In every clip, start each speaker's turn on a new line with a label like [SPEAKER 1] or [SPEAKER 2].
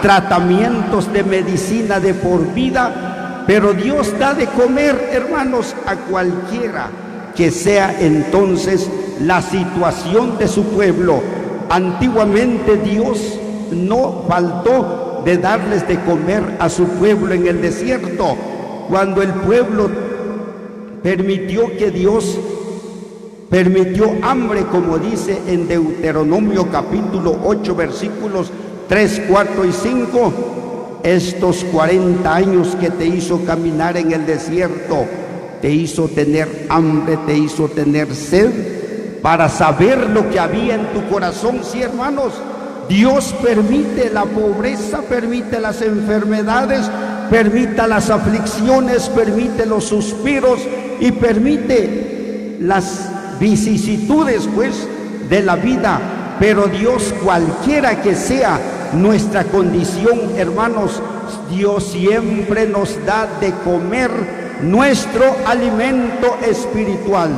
[SPEAKER 1] tratamientos de medicina de por vida, pero Dios da de comer, hermanos, a cualquiera que sea entonces la situación de su pueblo. Antiguamente Dios no faltó de darles de comer a su pueblo en el desierto. Cuando el pueblo permitió que Dios permitió hambre, como dice en Deuteronomio capítulo 8 versículos 3, 4 y 5, estos 40 años que te hizo caminar en el desierto, te hizo tener hambre, te hizo tener sed, para saber lo que había en tu corazón. Sí, hermanos, Dios permite la pobreza, permite las enfermedades, permite las aflicciones, permite los suspiros y permite las vicisitudes, pues, de la vida. Pero Dios, cualquiera que sea nuestra condición, hermanos, Dios siempre nos da de comer nuestro alimento espiritual.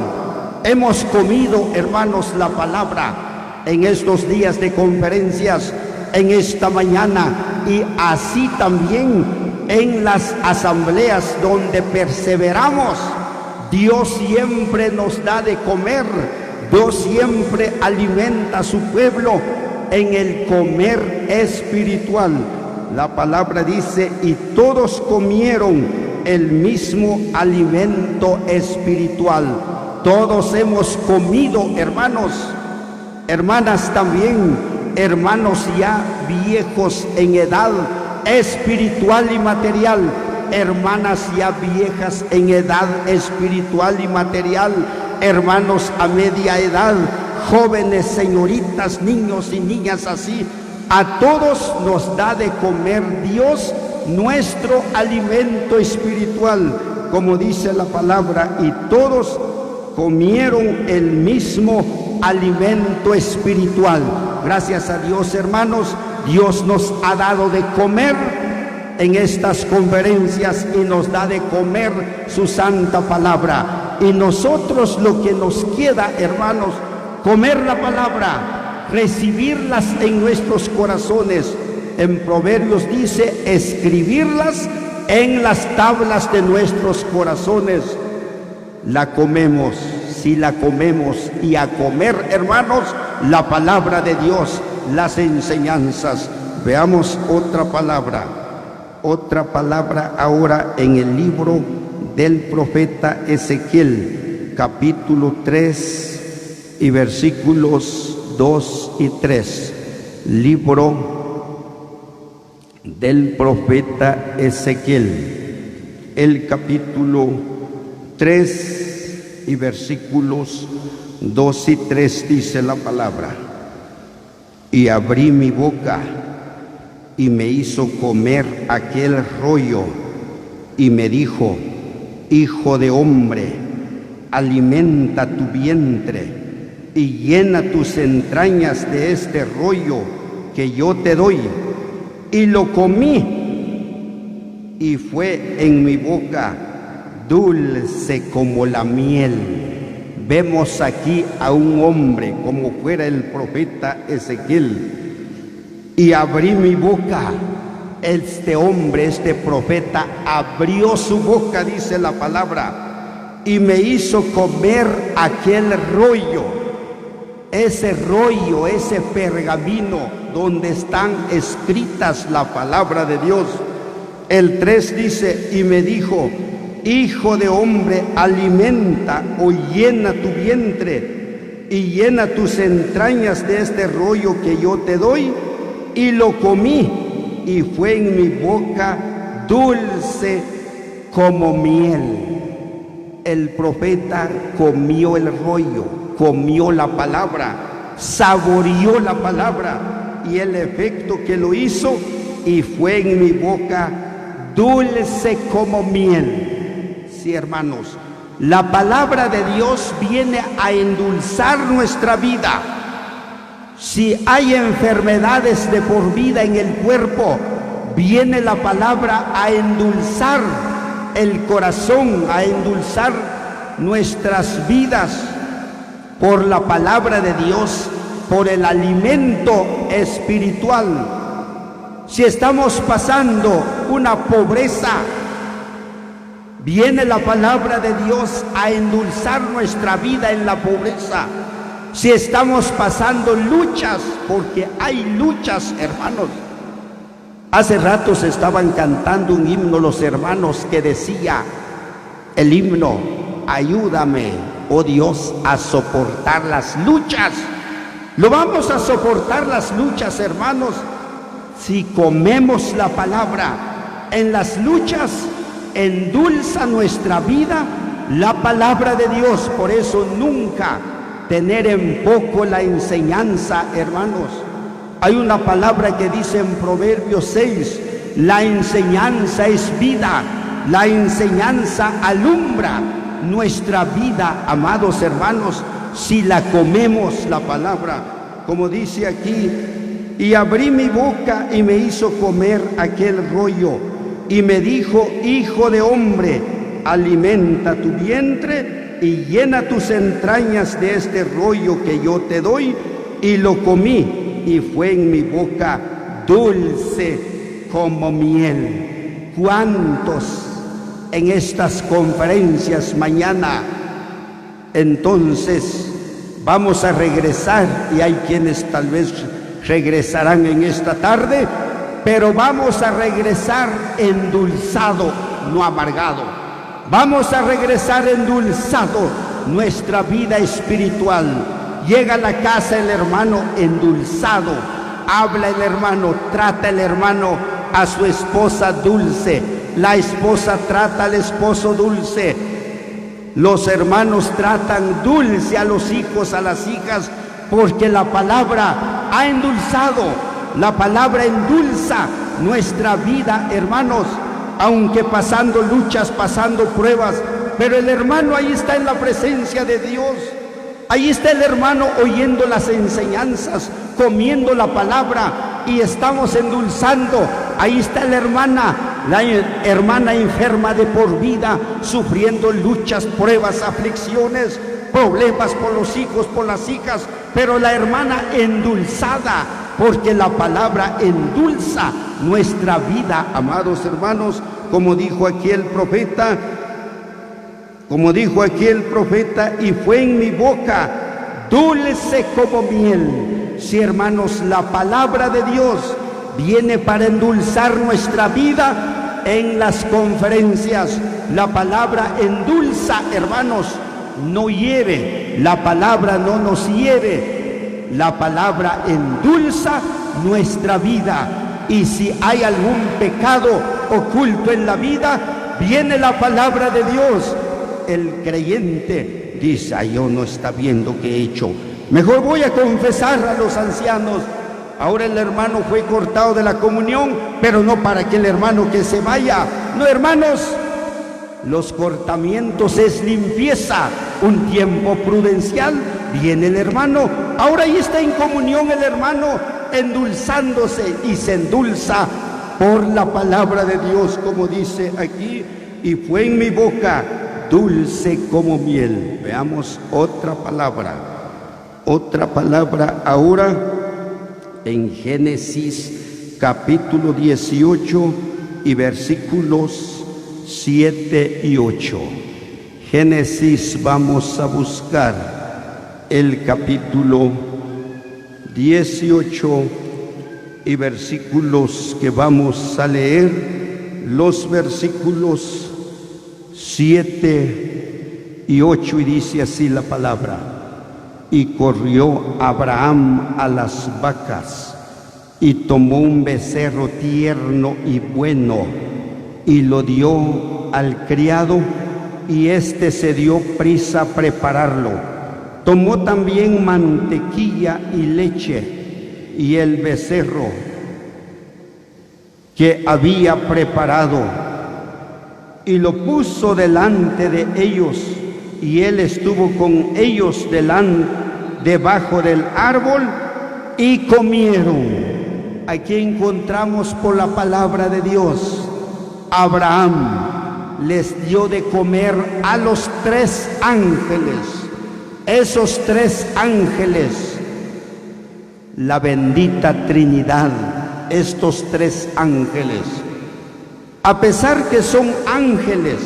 [SPEAKER 1] Hemos comido, hermanos, la palabra en estos días de conferencias, en esta mañana, y así también en las asambleas donde perseveramos. Dios siempre nos da de comer, Dios siempre alimenta a su pueblo en el comer espiritual. La palabra dice: y todos comieron el mismo alimento espiritual. Todos hemos comido, hermanos, hermanas también, hermanos ya viejos en edad espiritual y material, hermanas ya viejas en edad espiritual y material, hermanos a media edad, jóvenes, señoritas, niños y niñas así. A todos nos da de comer Dios nuestro alimento espiritual, como dice la palabra, y todos comieron el mismo alimento espiritual. Gracias a Dios, hermanos, Dios nos ha dado de comer en estas conferencias y nos da de comer su santa palabra. Y nosotros lo que nos queda, hermanos, comer la palabra, recibirlas en nuestros corazones. En Proverbios dice: escribirlas en las tablas de nuestros corazones. La comemos, si la comemos, y a comer, hermanos, la palabra de Dios, las enseñanzas. Veamos otra palabra ahora en el libro del profeta Ezequiel, capítulo 3 y versículos 2 y 3. Libro del profeta Ezequiel, el capítulo 3 y versículos 2 y 3 dice la palabra: y abrí mi boca y me hizo comer aquel rollo y me dijo: hijo de hombre, alimenta tu vientre y llena tus entrañas de este rollo que yo te doy. Y lo comí y fue en mi boca dulce como la miel. Vemos aquí a un hombre como fuera el profeta Ezequiel. Y abrí mi boca. Este hombre, este profeta, abrió su boca, dice la palabra, y me hizo comer aquel rollo, ese pergamino donde están escritas la palabra de Dios. El 3 dice: y me dijo: hijo de hombre, alimenta o llena tu vientre y llena tus entrañas de este rollo que yo te doy. Y lo comí y fue en mi boca dulce como miel. El profeta comió el rollo, comió la palabra, saboreó la palabra, y el efecto que lo hizo, y fue en mi boca dulce como miel. Sí, hermanos, la palabra de Dios viene a endulzar nuestra vida. Si hay enfermedades de por vida en el cuerpo, viene la palabra a endulzar el corazón, a endulzar nuestras vidas por la palabra de Dios, por el alimento espiritual. si estamos pasando una pobreza, viene la palabra de Dios a endulzar nuestra vida en la pobreza. Si estamos pasando luchas, porque hay luchas, hermanos. Hace rato se estaban cantando un himno los hermanos que decía el himno: ayúdame, oh Dios, a soportar las luchas. Lo vamos a soportar las luchas, hermanos, si comemos la palabra. En las luchas endulza nuestra vida la palabra de Dios. Por eso nunca tener en poco la enseñanza, hermanos. Hay una palabra que dice en Proverbios 6, la enseñanza es vida, la enseñanza alumbra nuestra vida, amados hermanos, si la comemos la palabra. Como dice aquí: y abrí mi boca y me hizo comer aquel rollo, y me dijo: hijo de hombre, alimenta tu vientre y llena tus entrañas de este rollo que yo te doy. Y lo comí, y fue en mi boca dulce como miel. ¿Cuántos en estas conferencias mañana? Entonces vamos a regresar, y hay quienes tal vez regresarán en esta tarde, pero vamos a regresar endulzado, no amargado. Vamos a regresar endulzado nuestra vida espiritual. Llega a la casa el hermano endulzado, habla el hermano, trata el hermano a su esposa dulce, la esposa trata al esposo dulce, los hermanos tratan dulce a los hijos, a las hijas, porque la palabra ha endulzado, la palabra endulza nuestra vida, hermanos, aunque pasando luchas, pasando pruebas, pero el hermano ahí está en la presencia de Dios. Ahí está el hermano oyendo las enseñanzas, comiendo la palabra, y estamos endulzando. Ahí está la hermana enferma de por vida, sufriendo luchas, pruebas, aflicciones, problemas por los hijos, por las hijas, pero la hermana endulzada, porque la palabra endulza nuestra vida, amados hermanos, como dijo aquí el profeta. Y fue en mi boca dulce como miel. Sí, hermanos, la palabra de Dios viene para endulzar nuestra vida en las conferencias. La palabra endulza, hermanos, no hiere. La palabra no nos hiere. La palabra endulza nuestra vida. Y si hay algún pecado oculto en la vida, viene la palabra de Dios. El creyente dice: ay, yo no está viendo qué he hecho, mejor voy a confesar a los ancianos. Ahora el hermano fue cortado de la comunión, pero no para que el hermano que se vaya. No, hermanos, los cortamientos es limpieza, un tiempo prudencial. Viene el hermano, ahora ahí está en comunión el hermano, endulzándose, y se endulza por la palabra de Dios, como dice aquí: y fue en mi boca dulce como miel. Veamos otra palabra ahora en Génesis capítulo 18 y versículos 7 y 8. Génesis, vamos a buscar el capítulo 18 y versículos que vamos a leer, los versículos 7 y 8, y dice así la palabra: y corrió Abraham a las vacas, y tomó un becerro tierno y bueno, y lo dio al criado, y éste se dio prisa a prepararlo. Tomó también mantequilla y leche, y el becerro que había preparado, y lo puso delante de ellos, y él estuvo con ellos debajo del árbol, y comieron. Aquí encontramos por la palabra de Dios: Abraham les dio de comer a los 3 ángeles. Esos 3 ángeles, la bendita Trinidad, estos tres ángeles. A pesar que son ángeles,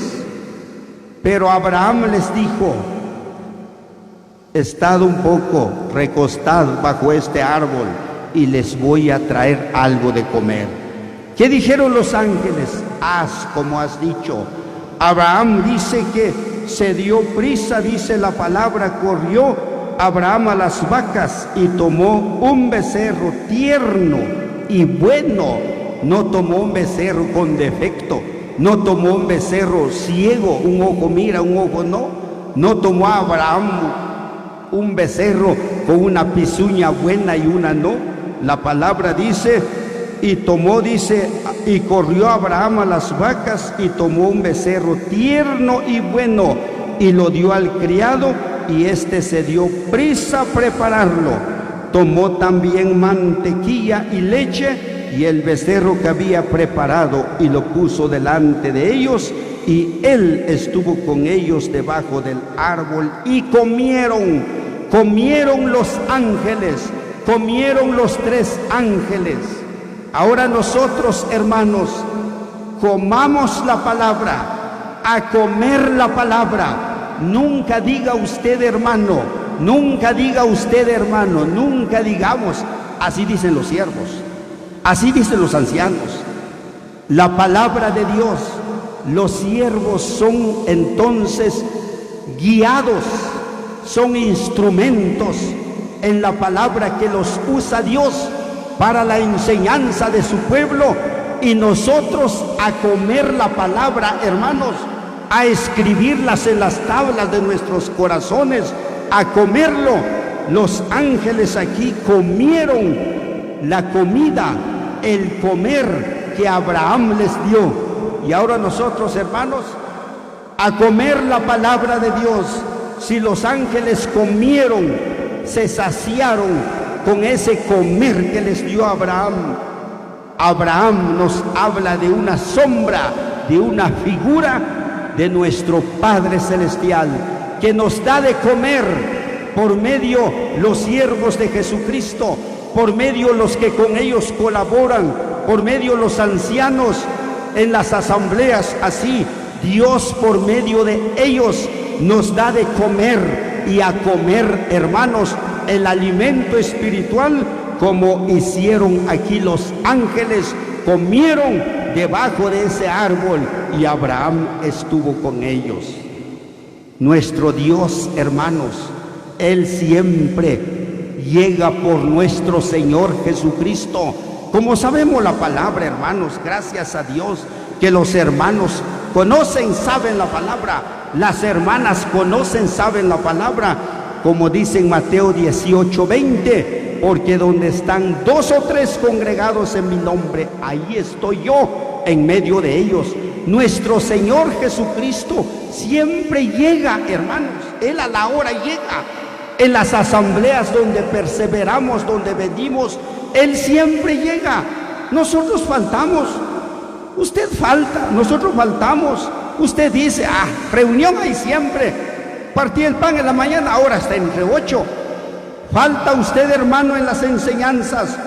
[SPEAKER 1] pero Abraham les dijo: estad un poco, recostad bajo este árbol y les voy a traer algo de comer. ¿Qué dijeron los ángeles? Haz como has dicho. Abraham dice que se dio prisa, dice la palabra, corrió Abraham a las vacas y tomó un becerro tierno y bueno. No tomó un becerro con defecto, no tomó un becerro ciego, un ojo mira, un ojo no. No tomó a Abraham un becerro con una pezuña buena y una no. La palabra dice, y tomó, dice, y corrió Abraham a las vacas y tomó un becerro tierno y bueno y lo dio al criado, y éste se dio prisa a prepararlo. Tomó también mantequilla y leche y el becerro que había preparado y lo puso delante de ellos, y él estuvo con ellos debajo del árbol y comieron los ángeles, comieron los tres ángeles. Ahora nosotros, hermanos, comamos la palabra, a comer la palabra. Nunca diga usted hermano, nunca diga usted hermano, nunca digamos, así dicen los siervos, así dicen los ancianos. La palabra de Dios, los siervos son entonces guiados, son instrumentos en la palabra que los usa Dios para la enseñanza de su pueblo, y nosotros a comer la palabra, hermanos, a escribirlas en las tablas de nuestros corazones, a comerlo. Los ángeles aquí comieron la comida, el comer que Abraham les dio. Y ahora nosotros, hermanos, a comer la palabra de Dios. Si los ángeles comieron, se saciaron con ese comer que les dio Abraham. Abraham nos habla de una sombra, de una figura de nuestro Padre Celestial, que nos da de comer por medio los siervos de Jesucristo, por medio los que con ellos colaboran, por medio los ancianos en las asambleas. Así Dios por medio de ellos nos da de comer, y a comer, hermanos, el alimento espiritual, como hicieron aquí los ángeles, comieron debajo de ese árbol y Abraham estuvo con ellos. Nuestro Dios, hermanos, Él siempre llega por nuestro Señor Jesucristo. Como sabemos la palabra, hermanos, gracias a Dios que los hermanos conocen, saben la palabra, las hermanas conocen, saben la palabra, como dice en Mateo 18:20, porque donde están 2 o 3 congregados en mi nombre, ahí estoy yo en medio de ellos. Nuestro Señor Jesucristo siempre llega, hermanos, Él a la hora llega. En las asambleas donde perseveramos, donde venimos, Él siempre llega. Nosotros faltamos, usted falta, nosotros faltamos. Usted dice, reunión hay siempre, partí el pan en la mañana, ahora está entre 8. Falta usted, hermano, en las enseñanzas,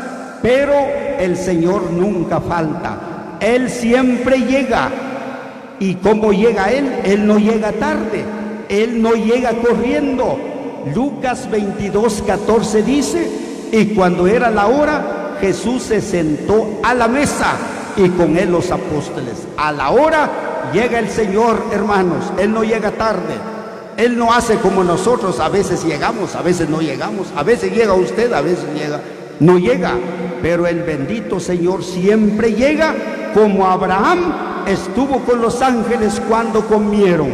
[SPEAKER 1] pero el Señor nunca falta. Él siempre llega. ¿Y cómo llega Él? Él no llega tarde, Él no llega corriendo. Lucas 22:14 dice, y cuando era la hora, Jesús se sentó a la mesa y con Él los apóstoles. A la hora llega el Señor, hermanos. Él no llega tarde. Él no hace como nosotros, a veces llegamos, a veces no llegamos, a veces llega usted, a veces no llega, pero el bendito Señor siempre llega, como Abraham estuvo con los ángeles cuando comieron.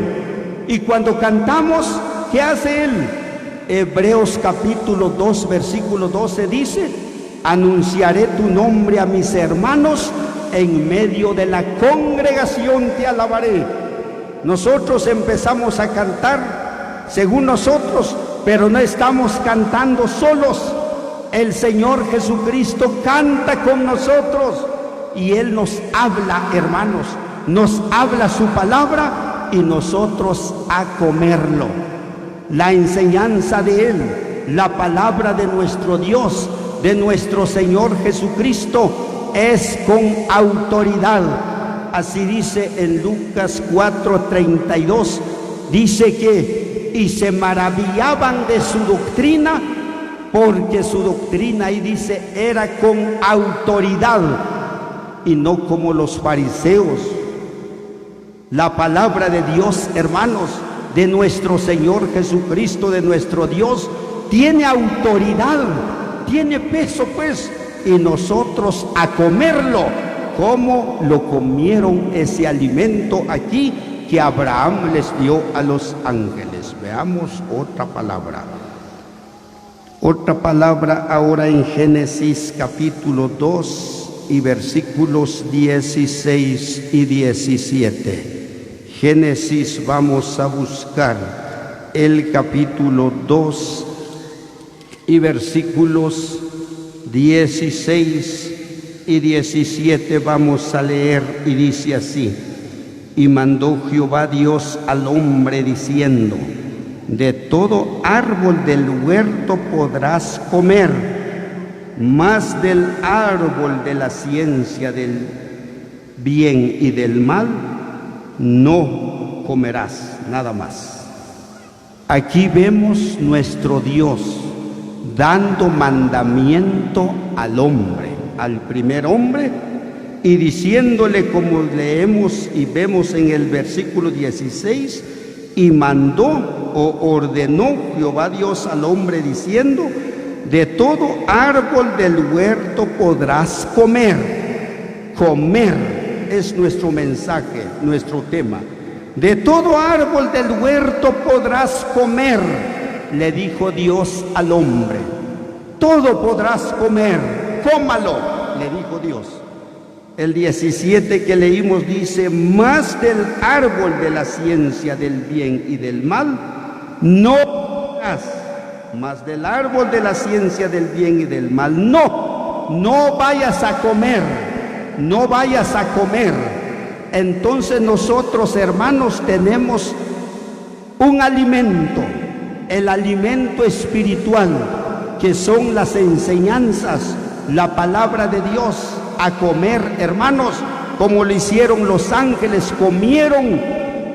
[SPEAKER 1] Y cuando cantamos, ¿qué hace Él? Hebreos capítulo 2, versículo 12 dice, anunciaré tu nombre a mis hermanos, en medio de la congregación te alabaré. Nosotros empezamos a cantar según nosotros, pero no estamos cantando solos. El Señor Jesucristo canta con nosotros y Él nos habla, hermanos, nos habla su palabra y nosotros a comerlo. La enseñanza de Él, la palabra de nuestro Dios, de nuestro Señor Jesucristo, es con autoridad. Así dice en Lucas 4:32, dice que y se maravillaban de su doctrina, porque su doctrina, ahí dice, era con autoridad y no como los fariseos. La palabra de Dios, hermanos, de nuestro Señor Jesucristo, de nuestro Dios, tiene autoridad, tiene peso, pues, y nosotros a comerlo, como lo comieron ese alimento aquí que Abraham les dio a los ángeles. Veamos otra palabra. Otra palabra ahora en Génesis capítulo 2 y versículos 16 y 17. Génesis, vamos a buscar el capítulo 2 y versículos 16 y 17 vamos a leer, y dice así: y mandó Jehová Dios al hombre diciendo: de todo árbol del huerto podrás comer, mas del árbol de la ciencia del bien y del mal no comerás. Nada más. Aquí vemos nuestro Dios dando mandamiento al hombre, al primer hombre, y diciéndole, como leemos y vemos en el versículo 16, y mandó o ordenó Jehová Dios al hombre diciendo: de todo árbol del huerto podrás comer. Comer es nuestro mensaje, nuestro tema. De todo árbol del huerto podrás comer, le dijo Dios al hombre. Todo podrás comer, cómalo, le dijo Dios. El 17 que leímos dice: más del árbol de la ciencia del bien y del mal no comerás. Más del árbol de la ciencia del bien y del mal no vayas a comer, no vayas a comer. Entonces nosotros, hermanos, tenemos un alimento, el alimento espiritual, que son las enseñanzas, la palabra de Dios. A comer, hermanos, como lo hicieron los ángeles, comieron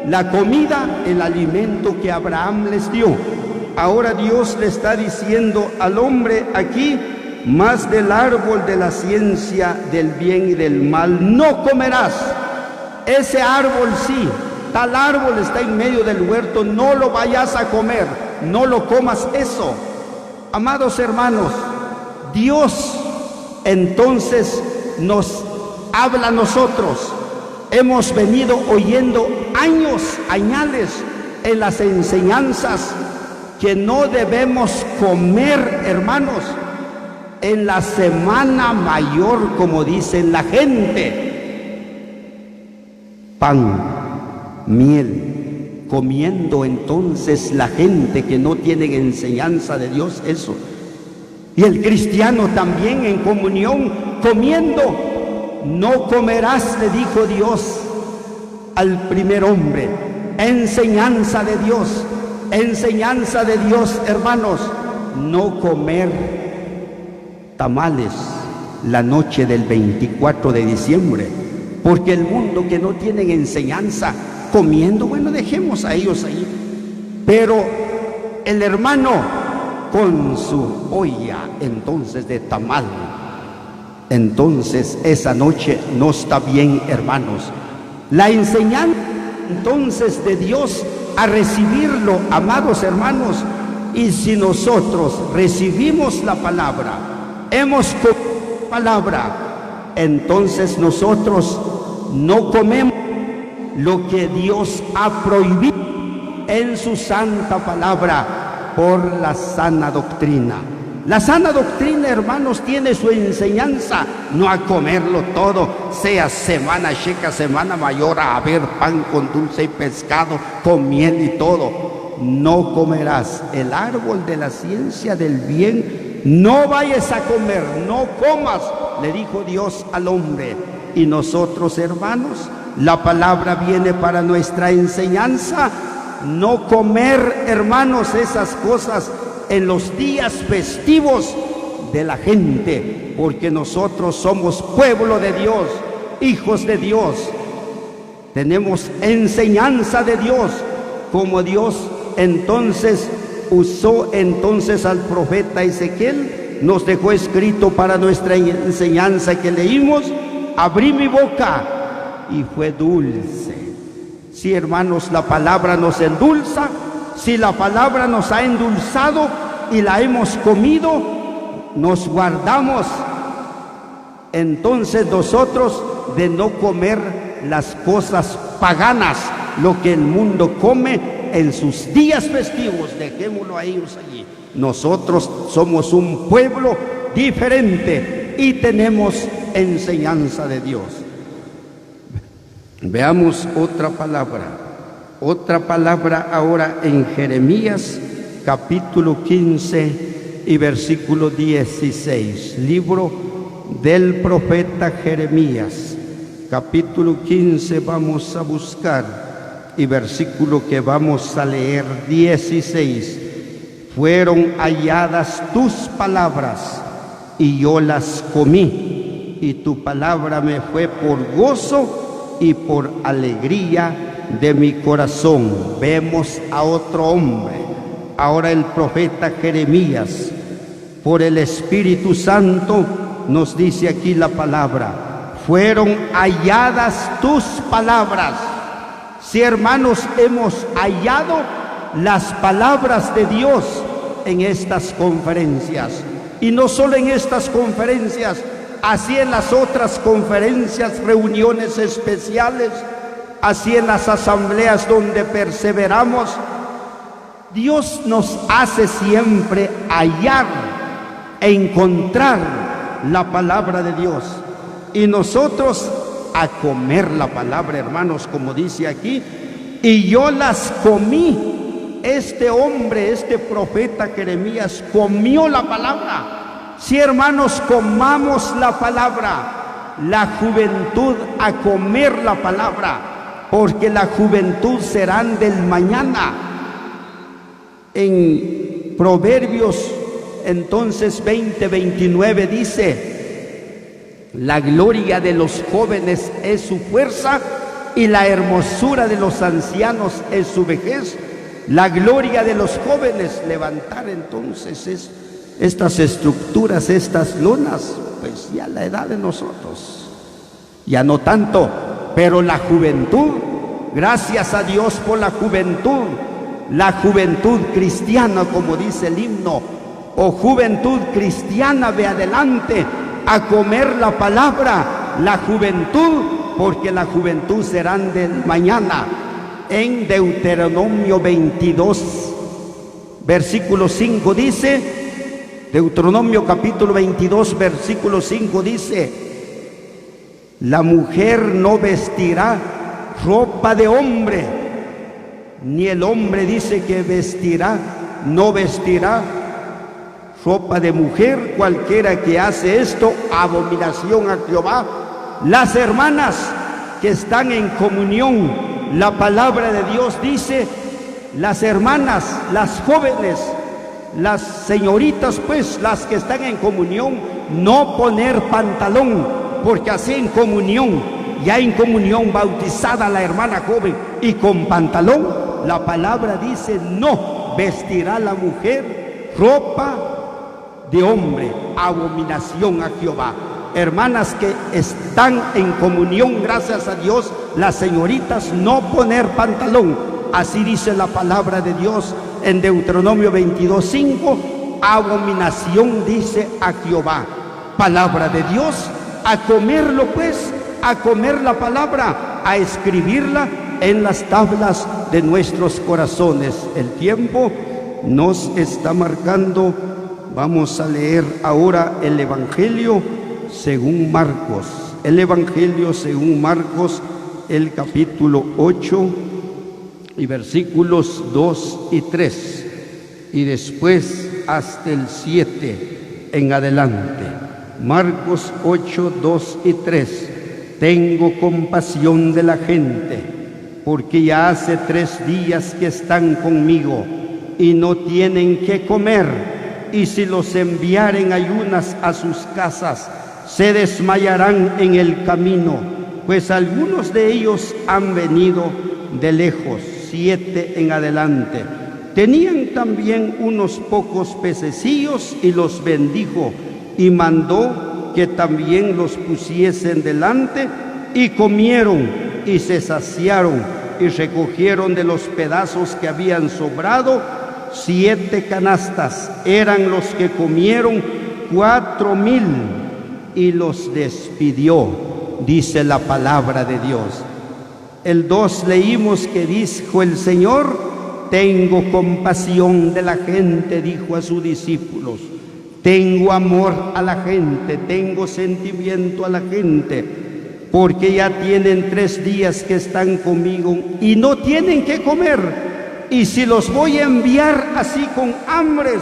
[SPEAKER 1] la comida, el alimento que Abraham les dio. Ahora Dios le está diciendo al hombre aquí: más del árbol de la ciencia del bien y del mal no comerás. Ese árbol sí, tal árbol está en medio del huerto, no lo vayas a comer, no lo comas eso. Amados hermanos, Dios entonces nos habla a nosotros. Hemos venido oyendo años, añales en las enseñanzas que no debemos comer, hermanos, en la semana mayor, como dicen la gente. Pan, miel, comiendo entonces la gente que no tiene enseñanza de Dios eso. Y el cristiano también en comunión, comiendo. No comerás, le dijo Dios al primer hombre. Enseñanza de Dios, hermanos. No comer tamales la noche del 24 de diciembre. Porque el mundo que no tienen enseñanza, comiendo, bueno, dejemos a ellos ahí. Pero el hermano con su olla entonces de tamal, entonces esa noche no está bien, hermanos. La enseñanza entonces de Dios, a recibirlo, amados hermanos. Y si nosotros recibimos la palabra, hemos comido la palabra, entonces nosotros no comemos lo que Dios ha prohibido en su santa palabra por la sana doctrina. La sana doctrina, hermanos, tiene su enseñanza, no a comerlo todo, sea semana chica, semana mayor, a haber pan con dulce y pescado, con miel y todo. No comerás el árbol de la ciencia del bien, no vayas a comer, no comas, le dijo Dios al hombre. Y nosotros, hermanos, la palabra viene para nuestra enseñanza. No comer, hermanos, esas cosas en los días festivos de la gente, porque nosotros somos pueblo de Dios, hijos de Dios. Tenemos enseñanza de Dios, como Dios entonces usó entonces al profeta Ezequiel, nos dejó escrito para nuestra enseñanza que leímos: abrí mi boca y fue dulce. Sí, hermanos, la palabra nos endulza. Si la palabra nos ha endulzado y la hemos comido, nos guardamos entonces nosotros de no comer las cosas paganas, lo que el mundo come en sus días festivos. Dejémoslo a ellos allí. Nosotros somos un pueblo diferente y tenemos enseñanza de Dios. Veamos otra palabra ahora en Jeremías capítulo 15 y versículo 16. Libro del profeta Jeremías, capítulo 15 vamos a buscar, y versículo que vamos a leer 16. Fueron halladas tus palabras y yo las comí, y tu palabra me fue por gozo y por alegría de mi corazón. Vemos a otro hombre, ahora el profeta Jeremías, por el Espíritu Santo nos dice aquí la palabra: fueron halladas tus palabras. Si, hermanos, hemos hallado las palabras de Dios en estas conferencias, y no solo en estas conferencias, así en las otras conferencias, reuniones especiales, así en las asambleas donde perseveramos, Dios nos hace siempre hallar e encontrar la palabra de Dios, y nosotros a comer la palabra, hermanos, como dice aquí: y yo las comí. Este hombre, este profeta Jeremías, comió la palabra. Si, hermanos, comamos la palabra, la juventud a comer la palabra, porque la juventud serán del mañana. En Proverbios entonces 20:29 dice: la gloria de los jóvenes es su fuerza y la hermosura de los ancianos es su vejez. La gloria de los jóvenes, levantar entonces estas estructuras, estas lonas, pues ya la edad de nosotros, ya no tanto, pero la juventud, gracias a Dios por la juventud cristiana, como dice el himno: oh juventud cristiana, ve adelante a comer la palabra, la juventud, porque la juventud serán del mañana. En Deuteronomio 22, versículo 5 dice, Deuteronomio capítulo 22, versículo 5 dice: la mujer no vestirá ropa de hombre, ni el hombre dice que no vestirá ropa de mujer. Cualquiera que hace esto, abominación a Jehová. Las hermanas que están en comunión, la palabra de Dios dice, las hermanas, las jóvenes, las señoritas, pues, las que están en comunión, no poner pantalón, porque así en comunión, ya en comunión bautizada la hermana joven y con pantalón, la palabra dice: no vestirá la mujer ropa de hombre, abominación a Jehová. Hermanas que están en comunión, gracias a Dios, las señoritas, no poner pantalón. Así dice la palabra de Dios en Deuteronomio 22:5, abominación dice a Jehová. Palabra de Dios, a comerlo pues, a comer la palabra, a escribirla en las tablas de nuestros corazones. El tiempo nos está marcando. Vamos a leer ahora el Evangelio según Marcos. El Evangelio según Marcos, el capítulo 8 y versículos 2 y 3, y después hasta el 7 en adelante. Marcos 8, 2 y 3. Tengo compasión de la gente, porque ya hace 3 días que están conmigo y no tienen que comer. y si los enviaren ayunas a sus casas, se desmayarán en el camino, pues algunos de ellos han venido de lejos. 7 en adelante. Tenían también unos pocos pececillos y los bendijo y mandó que también los pusiesen delante, y comieron y se saciaron y recogieron de los pedazos que habían sobrado 7 canastas. Eran los que comieron 4,000 y los despidió, dice la palabra de Dios. El 2 leímos que dijo el Señor: tengo compasión de la gente, dijo a sus discípulos. Tengo amor a la gente, tengo sentimiento a la gente, porque ya tienen 3 días que están conmigo y no tienen que comer. Y si los voy a enviar así con hambres,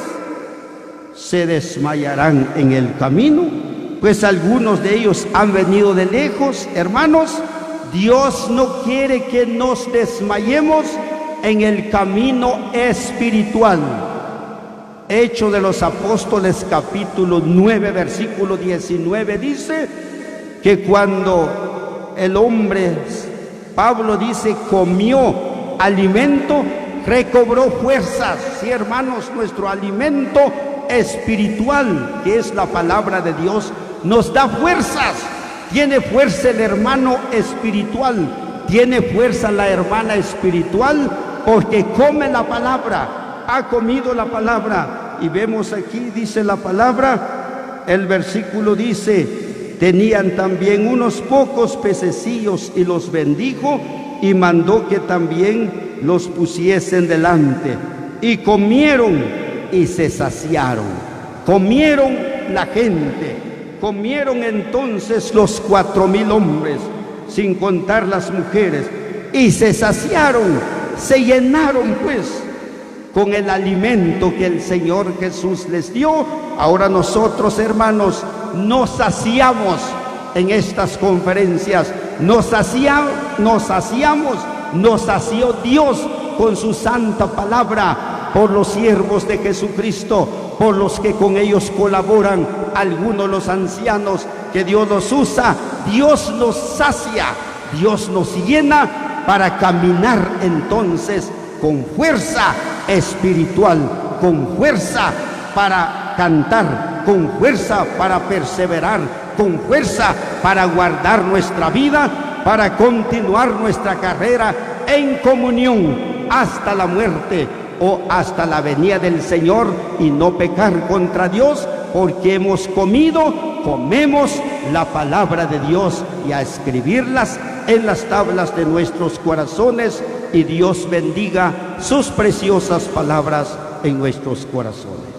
[SPEAKER 1] se desmayarán en el camino, pues algunos de ellos han venido de lejos. Hermanos, Dios no quiere que nos desmayemos en el camino espiritual. Hechos de los Apóstoles, capítulo 9, versículo 19, dice que cuando el hombre, Pablo dice, comió alimento, recobró fuerzas. Sí, hermanos, nuestro alimento espiritual, que es la palabra de Dios, nos da fuerzas. Tiene fuerza el hermano espiritual, tiene fuerza la hermana espiritual, porque come la palabra, ha comido la palabra. Y vemos aquí, dice la palabra, el versículo dice: tenían también unos pocos pececillos y los bendijo y mandó que también los pusiesen delante. Y comieron y se saciaron. Comieron la gente. Comieron entonces los 4,000 hombres, sin contar las mujeres, y se saciaron, se llenaron pues con el alimento que el Señor Jesús les dio. Ahora nosotros, hermanos, nos saciamos en estas conferencias, nos sació Dios con su santa palabra, por los siervos de Jesucristo, por los que con ellos colaboran, algunos los ancianos que Dios los usa. Dios nos sacia, Dios nos llena para caminar entonces con fuerza espiritual, con fuerza para cantar, con fuerza para perseverar, con fuerza para guardar nuestra vida, para continuar nuestra carrera en comunión hasta la muerte o hasta la venida del Señor, y no pecar contra Dios, porque hemos comemos la palabra de Dios, y a escribirlas en las tablas de nuestros corazones, y Dios bendiga sus preciosas palabras en nuestros corazones.